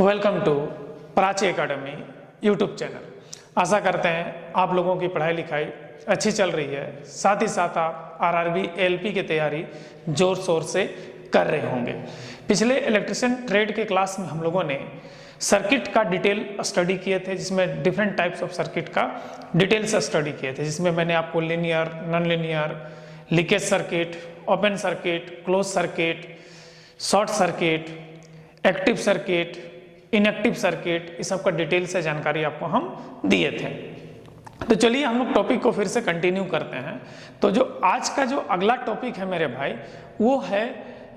Welcome to Prachi academy YouTube channel. आशा करते हैं आप लोगों की पढ़ाई लिखाई अच्छी चल रही है, साथ ही साथ आप आरआरबी एएलपी की तैयारी जोर शोर से कर रहे होंगे। पिछले इलेक्ट्रिशियन ट्रेड के क्लास में हम लोगों ने सर्किट का डिटेल स्टडी किए थे, जिसमें डिफरेंट टाइप्स ऑफ सर्किट का डिटेल से स्टडी किए थे, जिसमें मैंने आपको linear, non linear, leakage circuit, open circuit, close circuit, short circuit, active circuit, inactive circuit, इस सब का डिटेल से जानकारी आपको हम दिए थे। तो चलिए हम लोग टॉपिक को फिर से कंटिन्यू करते हैं। तो जो आज का जो अगला टॉपिक है मेरे भाई, वो है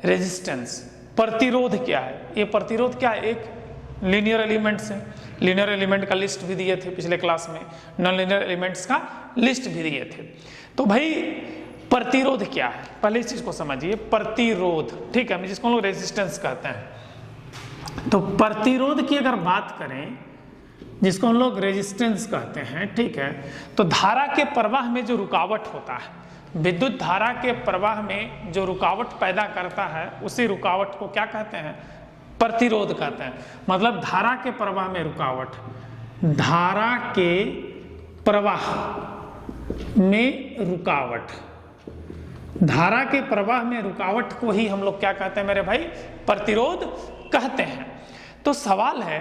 रेजिस्टेंस। प्रतिरोध क्या है? ये प्रतिरोध क्या है? एक लीनियर एलिमेंट्स है, लीनियर एलिमेंट का लिस्ट भी दिए थे पिछले क्लास में, नॉन लीनियर एलिमेंट्स का लिस्ट भी दिए थे। तो भाई प्रतिरोध क्या है, पहले इस चीज को समझिए। प्रतिरोध, ठीक है, जिसको हम लोग रेजिस्टेंस कहते हैं। तो प्रतिरोध की अगर बात करें, जिसको हम लोग रेजिस्टेंस कहते हैं, ठीक है, तो धारा के प्रवाह में जो रुकावट होता है, विद्युत धारा के प्रवाह में जो रुकावट पैदा करता है, उसी रुकावट को क्या कहते हैं? प्रतिरोध कहते हैं। मतलब धारा के प्रवाह में रुकावट, धारा के प्रवाह में रुकावट, धारा के प्रवाह में रुकावट को ही हम लोग क्या कहते हैं मेरे भाई? प्रतिरोध कहते हैं। तो सवाल है,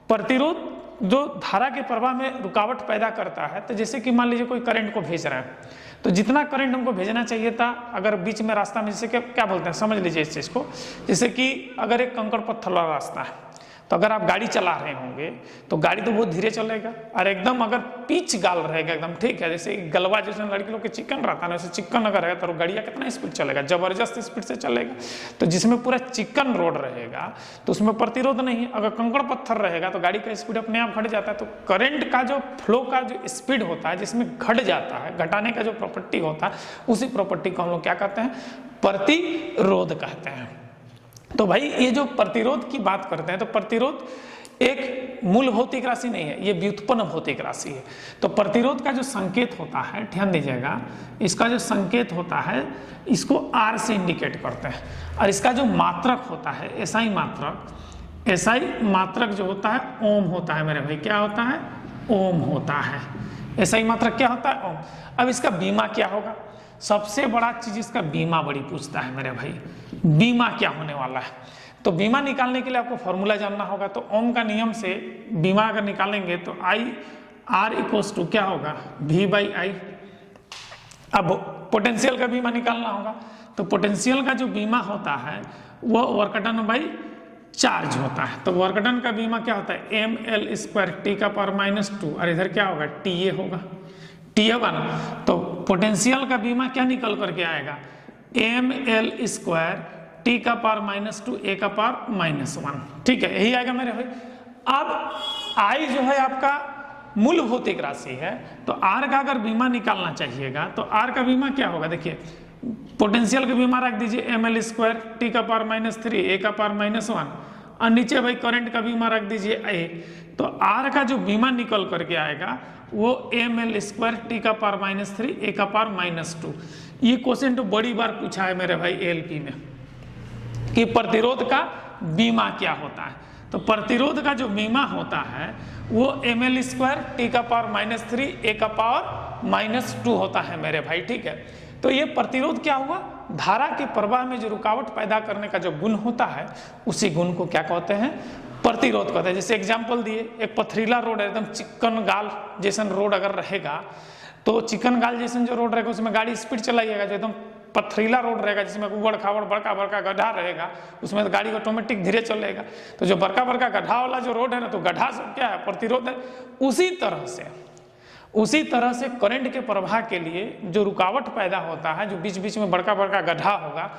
प्रतिरोध जो धारा के प्रवाह में रुकावट पैदा करता है, तो जैसे कि मान लीजिए कोई करंट को भेज रहा है, तो जितना करंट हमको भेजना चाहिए था, अगर बीच में रास्ता में, जैसे क्या बोलते हैं, समझ लीजिए इस चीज को, जैसे कि अगर एक कंकड़ पत्थर वाला रास्ता है, तो अगर आप गाड़ी चला रहे होंगे तो गाड़ी तो बहुत धीरे चलेगा, और एकदम अगर पिच गाल रहेगा एकदम, ठीक है, जैसे गलवा जैसे लड़की लोग के चिकन रहता है ना, वैसे चिकन अगर रहेगा तो गाड़ियाँ कितना स्पीड चलेगा? जबरदस्त स्पीड से चलेगा। तो जिसमें पूरा चिकन रोड रहेगा तो उसमें प्रतिरोध नहीं है। अगर कंकड़ पत्थर रहेगा तो गाड़ी का स्पीड अपने आप घट जाता है। तो करंट का जो फ्लो का जो स्पीड होता है, जिसमें घट जाता है, घटाने का जो प्रॉपर्टी होता है, उसी प्रॉपर्टी को हम लोग क्या कहते हैं? प्रतिरोध कहते हैं। तो भाई ये जो प्रतिरोध की बात करते हैं, तो प्रतिरोध एक मूल भौतिक राशि नहीं है, ये व्युत्पन्न भौतिक राशि है। तो प्रतिरोध का जो संकेत होता है, ध्यान दीजिएगा, इसका जो संकेत होता है, इसको R से इंडिकेट करते हैं। और इसका जो मात्रक होता है, एसआई मात्रक, एसआई मात्रक जो होता है ओम होता है मेरे भाई। क्या होता है? ओम होता है। एसआई मात्रक क्या होता है? ओम। अब इसका बीमा क्या होगा? सबसे बड़ा चीज इसका बीमा बड़ी पूछता है मेरे भाई, बीमा क्या होने वाला है? तो बीमा निकालने के लिए आपको फॉर्मूला जानना होगा। तो ओम का नियम से बीमा अगर निकालेंगे तो आई आर इक्वल्स टू क्या होगा? V by I. अब पोटेंशियल का बीमा निकालना होगा, तो पोटेंशियल का जो बीमा होता है वो वर्क डन बाई चार्ज होता है। तो वर्क डन का बीमा क्या होता है? ml स्क्वायर टी का पावर -2, और इधर क्या होगा? TA होगा, TA होगा ना। तो पोटेंशियल का बीमा क्या निकल करके आएगा? ml स्क्वायर टी का पावर -2 a का पावर -1, ठीक है, यही आएगा मेरे भाई। अब I जो है आपका मूल भौतिक राशि है, तो R का अगर बीमा निकालना चाहिएगा तो R का बीमा क्या होगा? देखिए, पोटेंशियल का बीमा रख दीजिए ml स्क्वायर टी का पावर -3 a का पावर -1, और नीचे भाई करंट का बीमा रख दीजिए A। तो R का जो बीमा निकल करके आएगा वो ml स्क्वायर टी का पावर -3 a का पावर -2। ये क्वेश्चन तो बड़ी बार पूछा है मेरे भाई एएलपी में, कि प्रतिरोध का बीमा क्या होता है। तो प्रतिरोध का जो बीमा होता है वो ml स्क्वायर टी का पावर -3 a का पावर -2 होता है मेरे भाई, ठीक है। तो ये प्रतिरोध क्या हुआ? धारा के प्रवाह में जो रुकावट पैदा करने का जो गुण होता है, उसी गुण को क्या कहते हैं? प्रतिरोध कहते हैं। जैसे एग्जाम्पल दिए, एक पथरीला रोड है, एकदम चिकन गाल जैसन रोड अगर रहेगा, तो चिकन गाल जैसन जो रोड रहेगा उसमें गाड़ी स्पीड चलाइएगा। जो एकदम पथरीला रोड रहेगा, जिसमें उबड़ खाबड़ बड़का बड़का गड्ढा रहेगा, उसमें तो गाड़ी ऑटोमेटिक धीरे चलेगा। तो जो बड़का बड़का गड्ढा वाला जो रोड है ना, तो गड्ढा सब क्या है? प्रतिरोध है। उसी तरह से करंट के प्रवाह के लिए जो रुकावट पैदा होता है, जो बीच बीच में बड़का बड़का गड्ढा होगा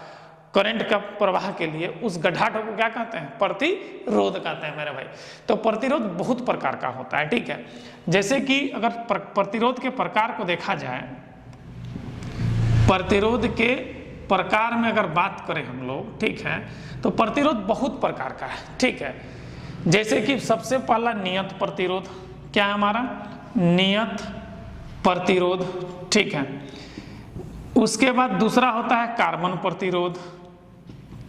करंट का प्रवाह के लिए, उस गड्ढा को क्या कहते हैं? प्रतिरोध कहते हैं मेरे भाई। तो प्रतिरोध बहुत प्रकार का होता है, ठीक है। जैसे कि अगर प्रतिरोध के प्रकार को देखा जाए, प्रतिरोध के प्रकार में अगर बात करें हम लोग, ठीक है, तो प्रतिरोध बहुत प्रकार का है, ठीक है। जैसे कि सबसे पहला नियत प्रतिरोध, क्या है हमारा? नियत प्रतिरोध, ठीक है। उसके बाद दूसरा होता है कार्बन प्रतिरोध,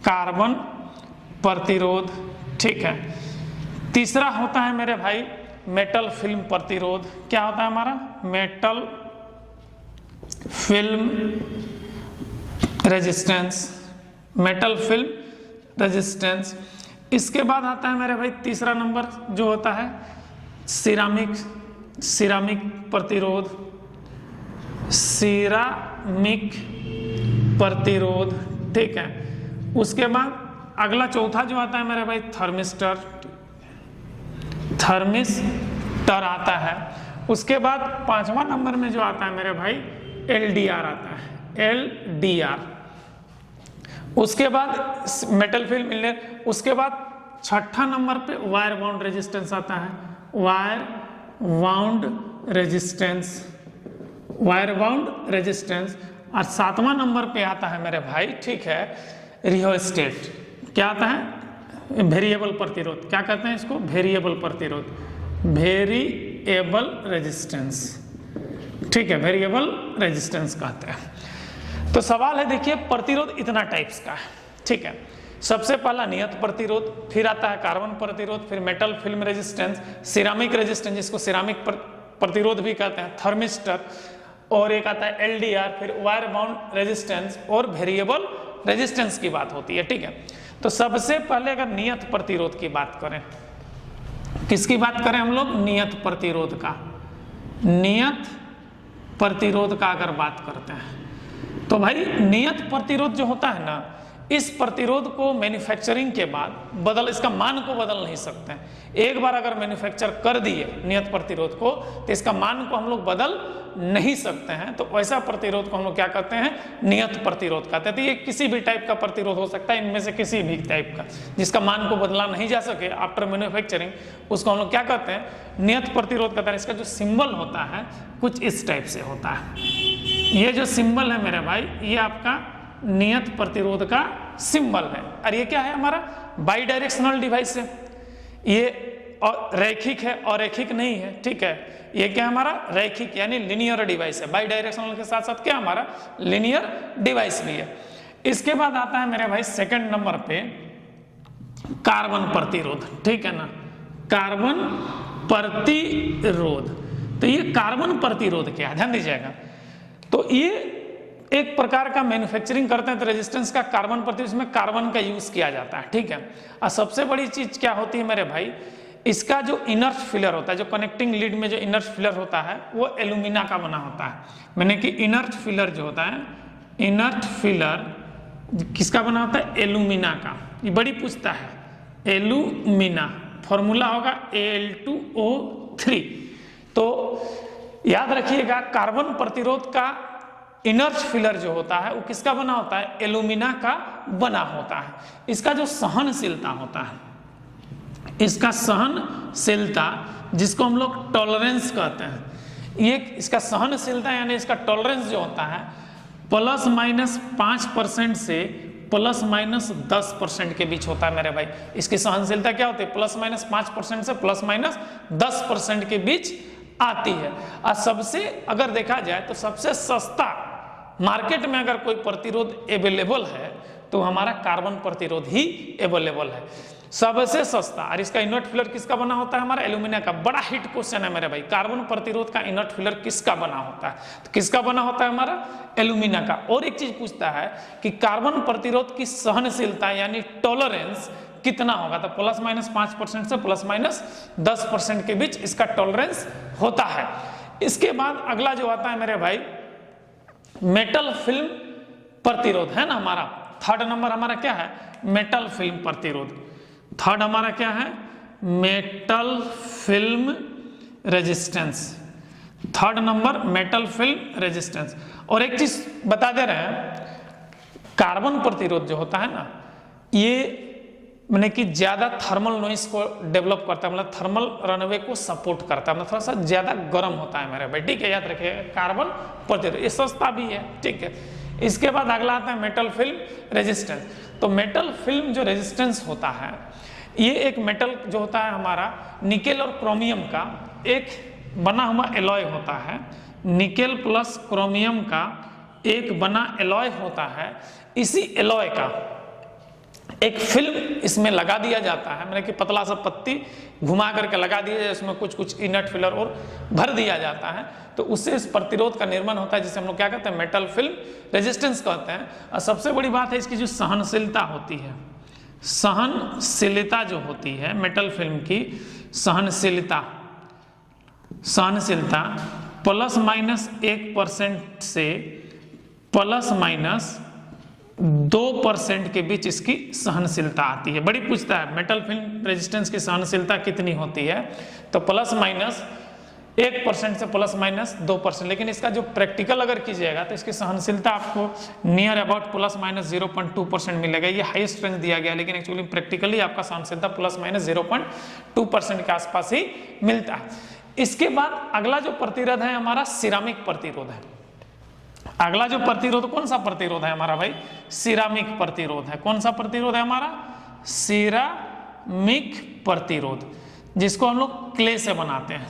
कार्बन प्रतिरोध, ठीक है। तीसरा होता है मेरे भाई मेटल फिल्म प्रतिरोध। क्या होता है हमारा? Metal film resistance, metal film resistance. इसके बाद आता है मेरे भाई तीसरा नंबर जो होता है सिरामिक प्रतिरोध, सिरामिक प्रतिरोध, ठीक है। उसके बाद अगला चौथा जो आता है मेरे भाई थर्मिस्टर आता है। उसके बाद पांचवा नंबर में जो आता है मेरे भाई एलडीआर आता है, एलडीआर। उसके बाद मेटल फिल्म इनलेट। उसके बाद छठा नंबर पे वायर बाउंड रेजिस्टेंस आता है, वायर बाउंड रेजिस्टेंस। और सातवां नंबर पे आता है मेरे भाई, ठीक है, रियोस्टेट। क्या आता है? वेरिएबल प्रतिरोध। क्या कहते हैं इसको? वेरिएबल प्रतिरोध, वेरिएबल रेजिस्टेंस, ठीक है, वेरिएबल रेजिस्टेंस कहते हैं। तो सवाल है, देखिए प्रतिरोध इतना टाइप्स का है, ठीक है। सबसे पहला नियत प्रतिरोध, फिर आता है कार्बन प्रतिरोध, फिर metal film resistance, ceramic resistance जिसको सिरामिक प्रतिरोध भी कहते हैं, थर्मिस्टर, और एक आता है एलडीआर, फिर वायर बाउंड रेजिस्टेंस और वेरिएबल रेजिस्टेंस की बात होती है, ठीक है। तो सबसे पहले अगर नियत प्रतिरोध की बात करें, किसकी बात करें हम लोग? नियत प्रतिरोध का। नियत प्रतिरोध का अगर बात करते हैं तो भाई नियत प्रतिरोध जो होता है ना, इस प्रतिरोध को मैन्युफैक्चरिंग के बाद इसका मान को बदल नहीं सकते हैं। एक बार अगर मैन्युफैक्चर कर दिए नियत प्रतिरोध को तो इसका मान को हम लोग बदल नहीं सकते हैं। तो ऐसा प्रतिरोध को हम लोग क्या कहते हैं? नियत प्रतिरोध कहते हैं। तो ये किसी भी टाइप का प्रतिरोध हो सकता है, इनमें से किसी भी टाइप का जिसका मान को बदला नहीं जा सके आफ्टर मैन्युफैक्चरिंग, उसको हम लोग क्या कहते हैं? नियत प्रतिरोध कहते हैं। इसका जो सिंबल होता है कुछ इस टाइप से होता है। ये जो सिंबल है मेरे भाई, ये आपका नियत प्रतिरोध का सिंबल है। और ये क्या है? हमारा बाई डायरेक्शनल डिवाइस है। ये और रैखिक है और रैखिक नहीं है, ठीक है। ये क्या हमारा? रैखिक यानी लिनियर डिवाइस है। बाई डायरेक्शनल के साथ साथ क्या हमारा? लिनियर डिवाइस भी है। इसके बाद आता है मेरे भाई सेकंड नंबर पे कार्बन प्रतिरोध, ठीक है ना, कार्बन प्रतिरोध। तो ये कार्बन प्रतिरोध क्या है? ध्यान दीजिएगा। तो ये एक प्रकार का मैन्युफैक्चरिंग करते हैं तो रेजिस्टेंस का कार्बन प्रतिरोध में कार्बन का यूज किया जाता है, ठीक है। और सबसे बड़ी चीज क्या होती है मेरे भाई, इसका जो इनर्ट फिलर होता है, जो कनेक्टिंग लीड में जो इनर्ट फिलर होता है वो एल्यूमिना का बना होता है। मैंने कि इनर्ट फिलर जो होता है, इनर्ट फिलर किसका बना होता है? एल्यूमिना का। ये बड़ी पूछता है, एल्यूमिना, फॉर्मूला होगा Al2O3। तो याद रखिएगा कार्बन प्रतिरोध का इनर्ट फिलर जो होता है वो किसका बना होता है? एल्यूमिना का बना होता है। इसका जो सहनशीलता होता है, इसका सहनशीलता जिसको हम लोग टॉलरेंस कहते हैं, ये इसका सहनशीलता यानी इसका टॉलरेंस जो होता है ±5% से ±10% के बीच होता है मेरे भाई। इसकी सहनशीलता क्या होती है? ±5% से +10% के बीच आती है। और सबसे अगर देखा जाए तो सबसे सस्ता मार्केट में अगर कोई प्रतिरोध अवेलेबल है तो हमारा कार्बन प्रतिरोध ही अवेलेबल है, सबसे सस्ता। और इसका इनर्ट फिलर किसका बना होता है? हमारा एल्यूमिना का। बड़ा हिट क्वेश्चन है मेरे भाई, कार्बन प्रतिरोध का इनर्ट फिलर किसका बना होता है? तो किसका बना होता है? हमारा एल्यूमिना का। और एक चीज पूछता है कि कार्बन प्रतिरोध की सहनशीलता यानी टॉलरेंस कितना होगा? तो ±5% से ±10% के बीच इसका टॉलरेंस होता है। इसके बाद अगला जो आता है मेरे भाई मेटल फिल्म प्रतिरोध है ना हमारा। थर्ड नंबर हमारा क्या है? मेटल फिल्म प्रतिरोध। थर्ड हमारा क्या है? Metal film resistance. Third number metal film resistance. और एक चीज बता दे रहे हैं, कार्बन प्रतिरोध जो होता है ना, ये मैंने कि ज्यादा थर्मल नॉइस को डेवलप करता है, मतलब थर्मल रनवे को सपोर्ट करता है, मतलब थोड़ा सा ज्यादा गर्म होता है मेरे भाई, ठीक है। याद रखिएगा कार्बन प्रतिरोध, ये सस्ता भी है, ठीक है। इसके बाद अगला आता है मेटल फिल्म रेजिस्टेंस। तो मेटल फिल्म जो रेजिस्टेंस होता है, ये एक मेटल जो होता है हमारा निकेल और क्रोमियम का एक बना हुआ एलॉय होता है। निकेल प्लस क्रोमियम का एक बना एलॉय होता है। इसी एलॉय का एक फिल्म इसमें लगा दिया जाता है, मतलब कि पतला सा पत्ती घुमा करके लगा दिया जाए, उसमें कुछ कुछ इनट फिलर और भर दिया जाता है, तो उससे इस प्रतिरोध का निर्माण होता है, जिसे हम लोग क्या कहते हैं, मेटल फिल्म रेजिस्टेंस कहते हैं। और सबसे बड़ी बात है इसकी जो सहनशीलता होती है, सहनशीलता जो होती है मेटल फिल्म की, सहनशीलता ±1% से ±2% के बीच इसकी सहनशीलता आती है। बड़ी पूछता है मेटल फिल्म रेजिस्टेंस की सहनशीलता कितनी होती है, तो ±1% से ±2%, लेकिन इसका जो प्रैक्टिकल अगर कीजिएगा तो इसकी सहनशीलता आपको नियर अबाउट ±0.2% मिलेगा। ये हाईएस्ट रेंज दिया गया, लेकिन एक्चुअली प्रैक्टिकली आपका सहनशीलता ±0.2% के आसपास ही मिलता है। इसके बाद अगला जो प्रतिरोध है हमारा सिरामिक प्रतिरोध है। अगला जो प्रतिरोध कौन सा प्रतिरोध है हमारा भाई, सिरामिक प्रतिरोध है। कौन सा प्रतिरोध है हमारा, सिरामिक प्रतिरोध, जिसको हम लोग क्ले से बनाते हैं।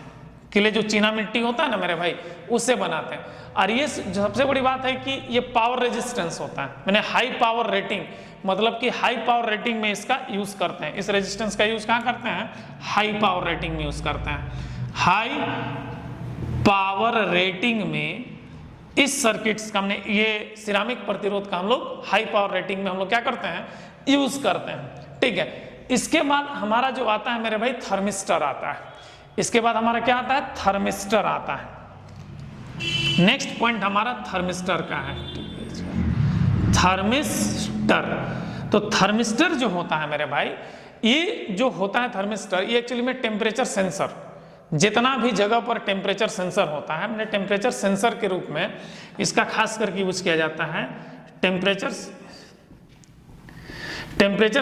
क्ले जो चीना मिट्टी होता है ना मेरे भाई, उससे बनाते हैं। और ये सबसे बड़ी बात है कि ये पावर रेजिस्टेंस होता है, मैंने हाई पावर रेटिंग, मतलब कि हाई पावर रेटिंग में इसका यूज करते हैं। इस रेजिस्टेंस का यूज कहाँ करते हैं, हाई पावर रेटिंग में यूज करते हैं। हाई पावर रेटिंग में इस सर्किट्स का हमने, ये सिरामिक प्रतिरोध का हम लोग हाई पावर रेटिंग में हम लोग क्या करते हैं, यूज करते हैं, ठीक है। इसके बाद हमारा जो आता है मेरे भाई थर्मिस्टर आता है। इसके बाद हमारा क्या आता है, थर्मिस्टर आता है। नेक्स्ट पॉइंट हमारा थर्मिस्टर का है, थर्मिस्टर। तो थर्मिस्टर जो होता है मेरे भाई, ये जो होता है थर्मिस्टर, ये एक्चुअली में टेम्परेचर सेंसर, जितना भी जगह पर टेम्परेचर सेंसर होता है, हमने टेम्परेचर सेंसर के रूप में इसका खास करके यूज किया जाता है। टेम्परेचर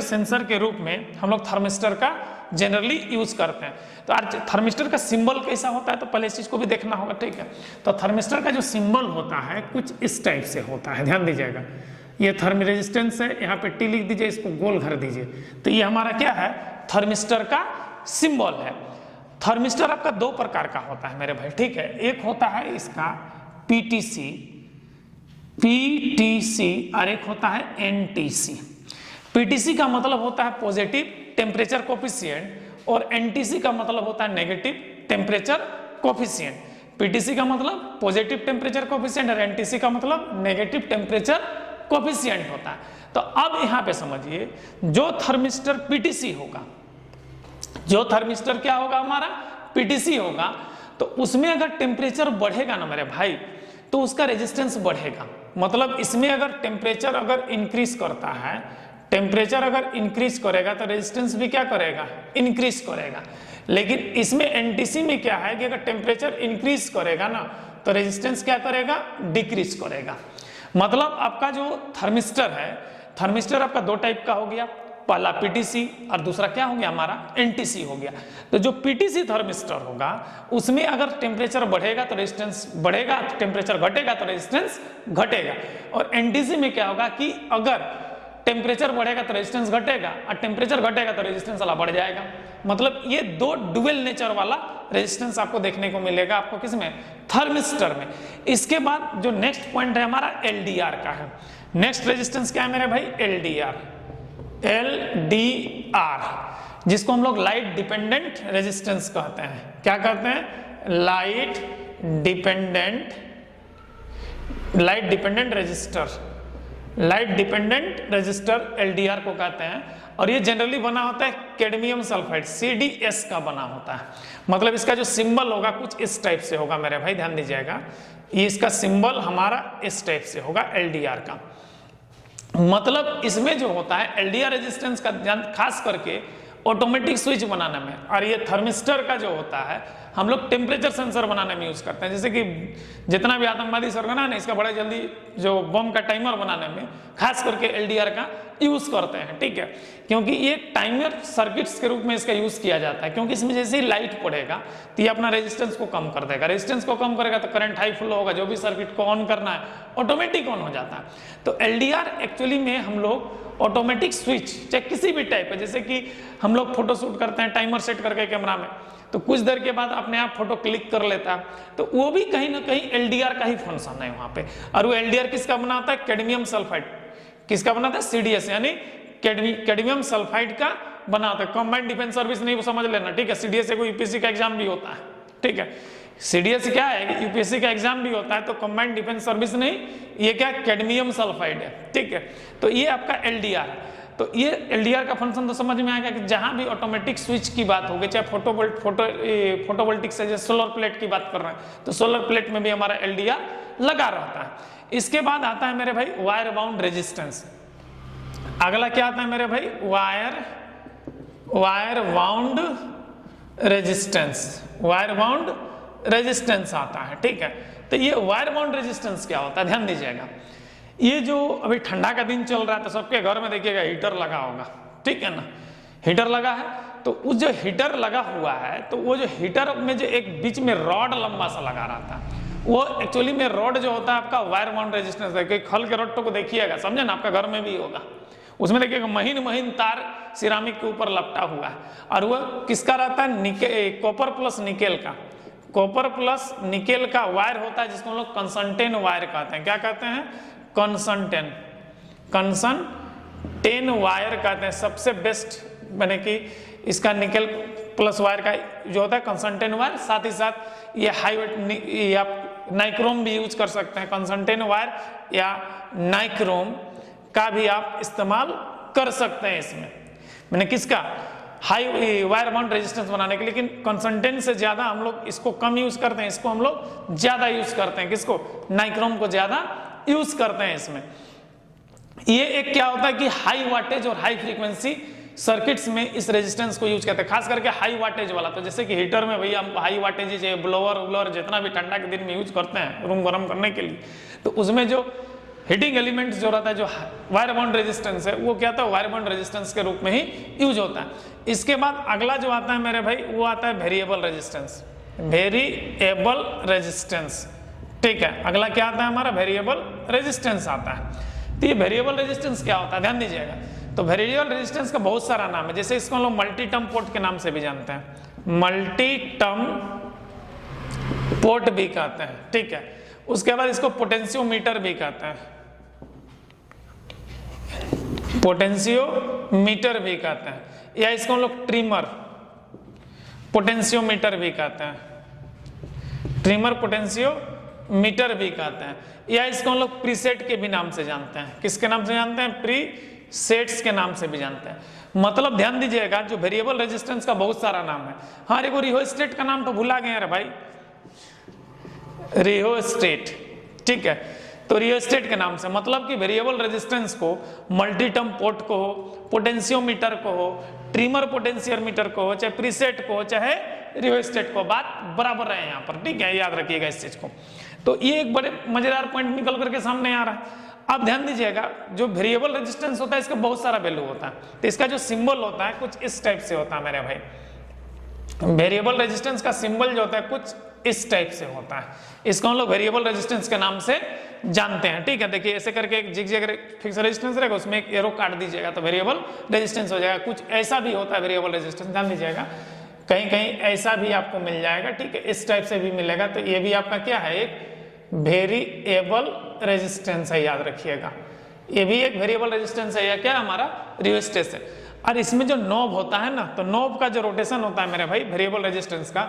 सेंसर के रूप में हम लोग थर्मिस्टर का जनरली यूज करते हैं। तो आज थर्मिस्टर का सिंबल कैसा होता है, तो पहले इस चीज को भी देखना होगा, ठीक है। तो थर्मिस्टर का जो सिंबल होता है कुछ इस टाइप से होता है, ध्यान दीजिएगा। ये थर्मी रेजिस्टेंस है, यहाँ पे टी लिख दीजिए, इसको गोल कर दीजिए, तो ये हमारा क्या है, थर्मिस्टर का सिंबल है। थर्मिस्टर आपका दो प्रकार का होता है मेरे भाई, ठीक है। एक होता है इसका पीटीसी और एक होता है एनटीसी। पीटीसी का मतलब होता है पॉजिटिव टेम्परेचर कोफिशिएंट, और एनटीसी का मतलब होता है नेगेटिव टेम्परेचर कोफिशिएंट। पीटीसी का मतलब पॉजिटिव टेम्परेचर कोफिशिएंट और एनटीसी का मतलब नेगेटिव टेम्परेचर कोफिशिएंट होता है। तो अब यहाँ पे समझिए, जो थर्मिस्टर पीटीसी होगा, जो थर्मिस्टर क्या होगा हमारा, पीटीसी होगा, तो उसमें अगर टेम्परेचर बढ़ेगा ना मेरे भाई, तो उसका रेजिस्टेंस बढ़ेगा। मतलब इसमें अगर टेम्परेचर अगर इंक्रीज करता है, टेम्परेचर अगर इंक्रीज करेगा तो रेजिस्टेंस भी क्या करेगा, इंक्रीज करेगा। लेकिन इसमें एनटीसी में क्या है कि अगर टेम्परेचर इंक्रीज करेगा ना, तो रेजिस्टेंस क्या करेगा, डिक्रीज करेगा। मतलब आपका जो थर्मिस्टर है, थर्मिस्टर आपका दो टाइप का हो गया, पहला पीटीसी और दूसरा क्या हो गया हमारा, एनटीसी हो गया। तो जो पीटीसी थर्मिस्टर होगा उसमें अगर टेम्परेचर बढ़ेगा तो रेजिस्टेंस बढ़ेगा, टेम्परेचर घटेगा तो रेजिस्टेंस घटेगा। और एनटीसी में क्या होगा कि अगर टेम्परेचर बढ़ेगा तो रेजिस्टेंस घटेगा और टेम्परेचर घटेगा तो रेजिस्टेंस वाला बढ़ जाएगा। मतलब ये दो डुअल नेचर वाला रेजिस्टेंस आपको देखने को मिलेगा, आपको किसमें, थर्मिस्टर में। इसके बाद जो नेक्स्ट पॉइंट है हमारा एलडीआर का है। नेक्स्ट रेजिस्टेंस क्या है मेरे भाई, एलडीआर, जिसको हम लोग लाइट डिपेंडेंट रेजिस्टेंस कहते हैं। क्या कहते हैं, लाइट डिपेंडेंट रेजिस्टर एलडीआर को कहते हैं। और ये जनरली बना होता है कैडमियम सल्फाइड CdS का बना होता है। मतलब इसका जो सिंबल होगा कुछ इस टाइप से होगा मेरे भाई, ध्यान दीजिएगा। ये इसका सिंबल हमारा इस टाइप से होगा एलडीआर का। मतलब इसमें जो होता है एलडीआर रेजिस्टेंस का ध्यान खास करके ऑटोमेटिक स्विच बनाने में, और ये थर्मिस्टर का जो होता है हम लोग टेम्परेचर सेंसर बनाने में यूज करते हैं। जैसे कि जितना भी आतंकवादी सरगना है इसका बड़ा जल्दी जो बम का टाइमर बनाने में खास करके एलडीआर का यूज करते हैं, ठीक है। क्योंकि ये टाइमर सर्किट्स के रूप में इसका यूज किया जाता है, क्योंकि इसमें जैसे ही लाइट पड़ेगा तो ये अपना रेजिस्टेंस को कम कर देगा। रेजिस्टेंस को कम करेगा तो करंट हाई फ्लो होगा, जो भी सर्किट को ऑन करना है ऑटोमेटिक ऑन हो जाता है। तो एलडीआर एक्चुअली में हम लोग ऑटोमेटिक स्विच चाहे किसी भी टाइप है, जैसे कि हम लोग फोटो शूट करते हैं टाइमर सेट करके कैमरा में, तो कुछ देर के बाद अपने आप फोटो क्लिक कर लेता है, तो वो भी कहीं ना कहीं एलडीआर का ही फंक्शन है वहां पे। और वो एलडीआर किसका बना होता है, कैडमियम सल्फाइड। किसका बना था, CdS यानी कैडमियम सल्फाइड का बनाते हैं। कंबाइंड डिफेंस सर्विस नहीं, वो समझ लेना, ठीक है। सीडीएस को यूपीएससी का एग्जाम भी होता है, ठीक है। सीडीएस क्या है, यूपीएससी का एग्जाम भी होता है, तो कंबाइंड डिफेंस सर्विस नहीं, ये क्या कैडमियम सल्फाइड है, ठीक है। तो ये आपका एलडीआर है। तो ये एलडीआर का फंक्शन तो समझ में आएगा कि जहां भी ऑटोमेटिक स्विच की बात होगी, चाहे फोटोवोल्टिक से जैसे सोलर प्लेट की बात कर रहे हैं, तो सोलर प्लेट में भी हमारा एलडीआर लगा रहता है। इसके बाद आता है मेरे भाई वायर बाउंड रेजिस्टेंस। अगला क्या आता है मेरे भाई, wire bound resistance, wire bound resistance आता है, ठीक है। तो ये वायर बाउंड रेजिस्टेंस क्या होता है, ध्यान दीजिएगा। ये जो अभी ठंडा का दिन चल रहा है, तो सबके घर में देखिएगा हीटर लगा होगा, ठीक है ना, हीटर लगा है। तो उस जो हीटर लगा हुआ है, तो वो जो हीटर में जो एक बीच में रॉड लंबा सा लगा रहता है, वो एक्चुअली में रॉड जो होता है आपका वायर बाउंड रेजिस्टेंस है। खल के रॉड को देखिएगा, समझे ना, आपका घर में भी होगा, उसमें देखिएगा महीन महीन तार सिरामिक के ऊपर लपटा हुआ है, और वह किसका रहता है, कॉपर प्लस निकेल का, कॉपर प्लस निकेल का वायर होता है, जिसको हम लोग कंसंटेन वायर कहते हैं। क्या कहते हैं, कंसंटेन वायर कहते हैं। सबसे बेस्ट मैंने कि इसका निकेल प्लस वायर का जो होता है कंसंटेन वायर, साथ ही साथ ये हाई आप नाइक्रोम भी यूज कर सकते हैं। कंसंटेन वायर या नाइक्रोम का भी आप इस्तेमाल कर सकते हैं इसमें, मैंने किसका, हाई वायर बाउंड रेजिस्टेंस बनाने के। लेकिन कंसंटेन से ज्यादा हम लोग इसको कम यूज करते हैं, इसको हम लोग ज्यादा यूज करते हैं, किसको, नाइक्रोम को ज्यादा यूज करते हैं इसमें। ये एक क्या होता है कि हाई वाटेज और हाई फ्रीक्वेंसी सर्किट्स में इस रेजिस्टेंस को यूज करते हैं, खास करके हाई वाटेज वाला। तो जैसे कि हीटर में भैया हम हाई वाटेज चाहिए, ब्लोअर जितना भी ठंडा के दिन में यूज करते हैं रूम गर्म करने के लिए, तो उसमें जो हीटिंग एलिमेंट जो रहता है, जो वायर बाउंड रेजिस्टेंस है, वो क्या होता है, वायर बाउंड रेजिस्टेंस के रूप में ही यूज होता है। इसके बाद अगला जो आता है मेरे भाई, वो आता है वेरिएबल रेजिस्टेंस, वेरिएबल रेजिस्टेंस, ठीक है। अगला क्या आता है हमारा, वेरिएबल रेजिस्टेंस आता है। तो ये वेरिएबल रेजिस्टेंस क्या होता है, ध्यान दीजिएगा। तो वेरिएबल रेजिस्टेंस का बहुत सारा नाम है, जैसे इसको हम लोग मल्टी टर्म पोर्ट के नाम से भी जानते हैं, मल्टी टर्म पोर्ट भी कहते हैं, ठीक है। उसके बाद इसको पोटेंशियोमीटर भी कहते हैं, पोटेंशियोमीटर भी कहते हैं, या इसको हम लोग ट्रिमर पोटेंशियोमीटर भी कहते हैं, ट्रिमर पोटेंशियोमीटर भी कहते हैं, या इसको हम लोग प्रीसेट के भी नाम से जानते हैं। किसके नाम से जानते हैं, प्रीसेट्स के नाम से भी जानते हैं। मतलब ध्यान दीजिएगा, जो वेरिएबल रेजिस्टेंस का बहुत सारा नाम है। हाँ, देखो रियोस्टेट का नाम तो भुला गए यार भाई, रियोस्टेट, ठीक है। तो रियोस्टेट के नाम से मतलब कि वेरिएबल रेजिस्टेंस को मल्टी टर्म पोर्ट को हो, पोटेंशियोमीटर को हो, ट्रिमर पोटेंशियोमीटर को हो, चाहे प्रीसेट को हो, चाहे रियोस्टेट को, बात बराबर है यहाँ पर, ठीक है, याद रखिएगा इस चीज को। तो ये एक बड़े मजेदार पॉइंट निकल करके सामने आ रहा है। अब ध्यान दीजिएगा, जो वेरिएबल रेजिस्टेंस होता है इसका बहुत सारा वैल्यू होता है। तो इसका जो सिंबल होता है कुछ इस टाइप से होता है मेरे भाई। वेरिएबल रेजिस्टेंस का सिंबल जो होता है कुछ इस टाइप से होता है, इसको हम लोग वेरिएबल रेजिस्टेंस के नाम से जानते हैं, ठीक है। देखिए ऐसे करके एक जिग फिक्स रेजिस्टेंस रहेगा, उसमें एक एरो काट दीजिएगा तो वेरिएबल रेजिस्टेंस हो जाएगा। कुछ ऐसा भी होता है वेरिएबल रेजिस्टेंस, ध्यान दीजिएगा, कहीं कहीं ऐसा भी आपको मिल जाएगा, ठीक है, इस टाइप से भी मिलेगा। तो ये भी आपका क्या है, एक वेरिएबल रेजिस्टेंस है, याद रखिएगा, ये भी एक वेरिएबल रेजिस्टेंस है, या क्या हमारा रियोस्टेट है। और इसमें जो नॉब होता है ना, तो नॉब का जो रोटेशन होता है मेरे भाई वेरिएबल रेजिस्टेंस का,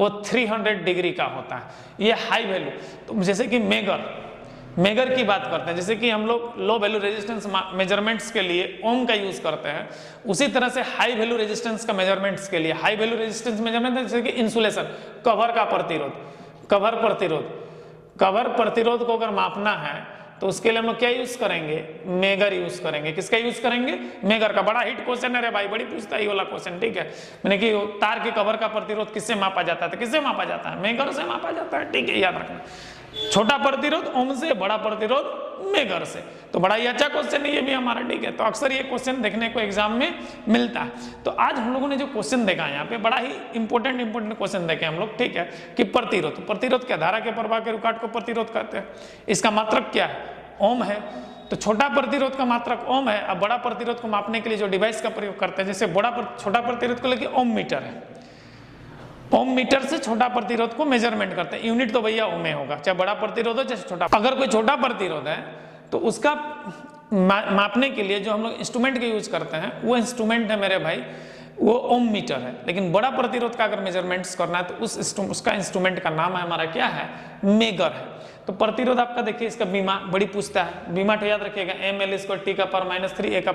वो 300 डिग्री का होता है। ये हाई वैल्यू, तो जैसे कि मेगर की बात करते हैं, जैसे कि हम लोग लो वैल्यू रेजिस्टेंस मेजरमेंट्स के लिए ओम का यूज करते हैं, उसी तरह से हाई वैल्यू रेजिस्टेंस का मेजरमेंट्स के लिए हाई वैल्यू रेजिस्टेंस मेजरमेंट, जैसे कि इंसुलेशन, कवर का प्रतिरोध, कवर प्रतिरोध को अगर मापना है तो उसके लिए हम लोग क्या यूज करेंगे, मेगर यूज करेंगे। किसका यूज करेंगे, मेगर का। बड़ा हिट क्वेश्चन है रे भाई, बड़ी पूछता है ये वाला क्वेश्चन, ठीक है। मैंने कि तार के कवर का प्रतिरोध किससे मापा जाता है, तो किससे मापा जाता है, मेगर से मापा जाता है, ठीक है, याद रखना। छोटा प्रतिरोध ओम से, बड़ा प्रतिरोध मेगर से। तो बड़ा ही अच्छा क्वेश्चन है ये भी हमारा, ठीक है। तो अक्सर ये क्वेश्चन देखने को एग्जाम में मिलता है। तो आज हम लोगों ने जो क्वेश्चन देखा है यहाँ पे, बड़ा ही इंपॉर्टेंट क्वेश्चन देखे हम लोग, ठीक है, कि प्रतिरोध क्या, धारा के प्रवाह के रुकावट को प्रतिरोध कहते हैं। इसका मात्रक क्या है, ओम है। तो छोटा प्रतिरोध का मात्रक ओम है। अब बड़ा प्रतिरोध को मापने के लिए जो डिवाइस का प्रयोग करते हैं, जैसे छोटा प्रतिरोध को लेके ओम मीटर है, ओम मीटर से छोटा प्रतिरोध को मेजरमेंट करते हैं। यूनिट तो भैया ओम में होगा, चाहे बड़ा प्रतिरोध हो चाहे छोटा। अगर कोई छोटा प्रतिरोध है तो उसका मापने के लिए जो हम लोग इंस्ट्रूमेंट के यूज करते हैं वो इंस्ट्रूमेंट है मेरे भाई वो ओम मीटर है। लेकिन बड़ा प्रतिरोध का अगर मेजरमेंट्स करना है तो उसका इंस्ट्रूमेंट का नाम है हमारा क्या है, मेगर है। तो प्रतिरोध आपका देखिए इसका बीमा बड़ी पूछता है, बीमा तो याद रखिएगा ml = t⁻³ a⁻³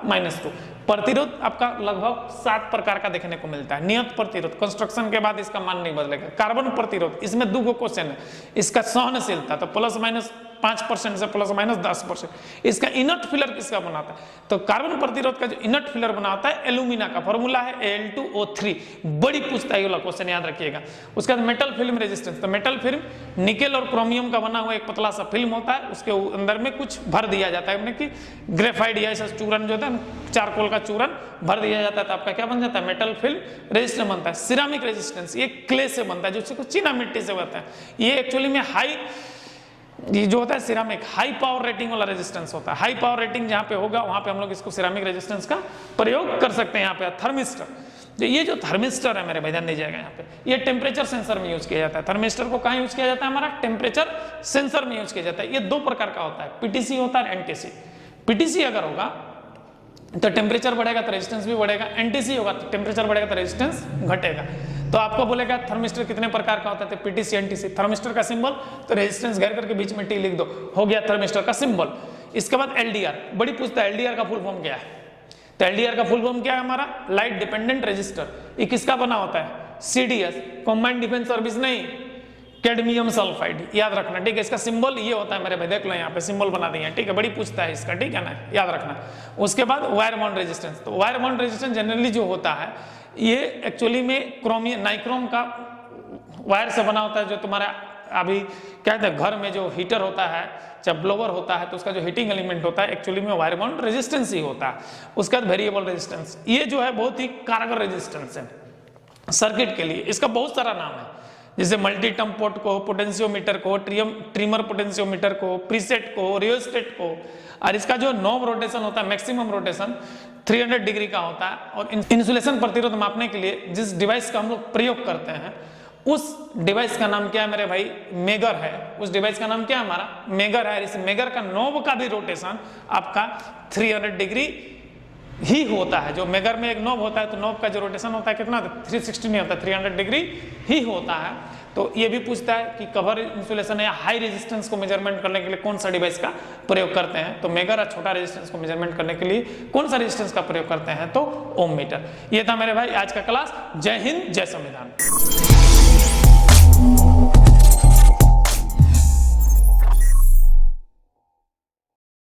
-2। प्रतिरोध आपका लगभग 7 प्रकार का देखने को मिलता है। नियत प्रतिरोध कंस्ट्रक्शन के बाद इसका मान नहीं बदलेगा। कार्बन प्रतिरोध इसमें 2 क्वेश्चन है, इसका सहनशीलता तो +-5% से +-10%। इसका इनर्ट फिलर किसका बनाता है, तो कार्बन प्रतिरोध का जो इनर्ट फिलर बनाता है एल्यूमिना का, फॉर्मूला है Al2O3। बड़ी पूछता है ये वाला क्वेश्चन, याद रखिएगा। उसके बाद मेटल फिल्म रेजिस्टेंस, तो मेटल फिल्म निकेल और क्रोमियम का बना हुआ एक पतला सा फिल्म होता है, उसके अंदर में कुछ भर दिया जाता है, कि ग्रेफाइट या ऐसा चूरन जो होता है चारकोल का चूरन भर दिया जाता है, तो आपका क्या बन जाता है, मेटल फिल्म रेजिस्टेंस बनता है। सिरामिक रेजिस्टेंस ये क्ले से बनता है, जो चीना मिट्टी से बनता है। ये एक्चुअली में ये जो होता है सिरामिक हाई पावर रेटिंग वाला रेजिस्टेंस होता है। हाई पावर रेटिंग जहां पे होगा वहां पे हम लोग इसको सिरामिक रेजिस्टेंस का प्रयोग कर सकते हैं। यहाँ पे थर्मिस्टर, ये जो थर्मिस्टर है मेरे भाई ध्यान दीजिएगा, यहाँ पे ये टेम्परेचर सेंसर में यूज किया जाता है। थर्मिस्टर को कहाँ यूज किया जाता है, हमारा टेम्परेचर सेंसर में यूज किया जाता है। ये 2 प्रकार का होता है, पीटीसी होता है एनटीसी। पीटीसी अगर होगा तो टेम्परेचर बढ़ेगा तो रेजिस्टेंस भी बढ़ेगा, एनटीसी होगा तो टेम्परेचर बढ़ेगा तो रेजिस्टेंस घटेगा। तो आपको बोलेगा थर्मिस्टर कितने प्रकार का होता है, तो पीटीसी एनटीसी। थर्मिस्टर का सिंबल तो रेजिस्टेंस घेर करके बीच में टी लिख दो, हो गया थर्मिस्टर का सिंबल। इसके बाद एलडीआर, बड़ी पूछता है एलडीआर का फुल फॉर्म क्या है, तो एलडीआर का फुल फॉर्म क्या है हमारा, लाइट डिपेंडेंट रजिस्टर। ये किसका बना होता है, सीडीएस, कंबाइंड डिफेंस सर्विस नहीं, कैडमियम सल्फाइड, याद रखना, ठीक है। इसका सिंबल ये होता है मेरे भाई, देख लो यहाँ पे सिंबल बना दिए, ठीक है। बड़ी पूछता है इसका, ठीक है ना, याद रखना। उसके बाद वायर बाउंड रेजिस्टेंस, तो वायर बाउंड रेजिस्टेंस जनरली जो होता है ये एक्चुअली में क्रोमियम नाइक्रोम का वायर से बना होता है। जो तुम्हारा अभी कहते हैं घर में जो हीटर होता है जब ब्लोवर होता है तो उसका जो हीटिंग एलिमेंट होता है एक्चुअली में वायर बाउंड रेजिस्टेंस ही होता है। उसके बाद वेरिएबल रेजिस्टेंस, ये जो है बहुत ही कारगर रेजिस्टेंस है सर्किट के लिए। इसका बहुत सारा नाम है, जैसे मल्टी टर्म पोर्ट को, पोटेंशियोमीटर को, ट्रिमर पोटेंशियोमीटर को, प्रीसेट को, रियोस्टेट को। और इसका जो नॉब रोटेशन होता है, मैक्सिमम रोटेशन 300 डिग्री का होता है। और इंसुलेशन प्रतिरोध मापने के लिए जिस डिवाइस का हम लोग प्रयोग करते हैं उस डिवाइस का नाम क्या है मेरे भाई, मेगर है। उस डिवाइस का नाम क्या है हमारा, मेगर है। इस मेगर का नॉब का भी रोटेशन आपका 300 डिग्री ही होता है। जो मेगर में एक नॉब होता है तो नॉब का जो रोटेशन होता है कितना, 360 नहीं होता, 300 डिग्री ही होता है। तो ये भी पूछता है कि कवर इंसुलेशन या हाई रेजिस्टेंस को मेजरमेंट करने के लिए कौन सा डिवाइस का प्रयोग करते हैं, तो मेगर और छोटा रेजिस्टेंस को मेजरमेंट करने के लिए कौन सा रेजिस्टेंस का प्रयोग करते हैं, तो ओम मीटर। ये था मेरे भाई आज का क्लास। जय हिंद, जय संविधान।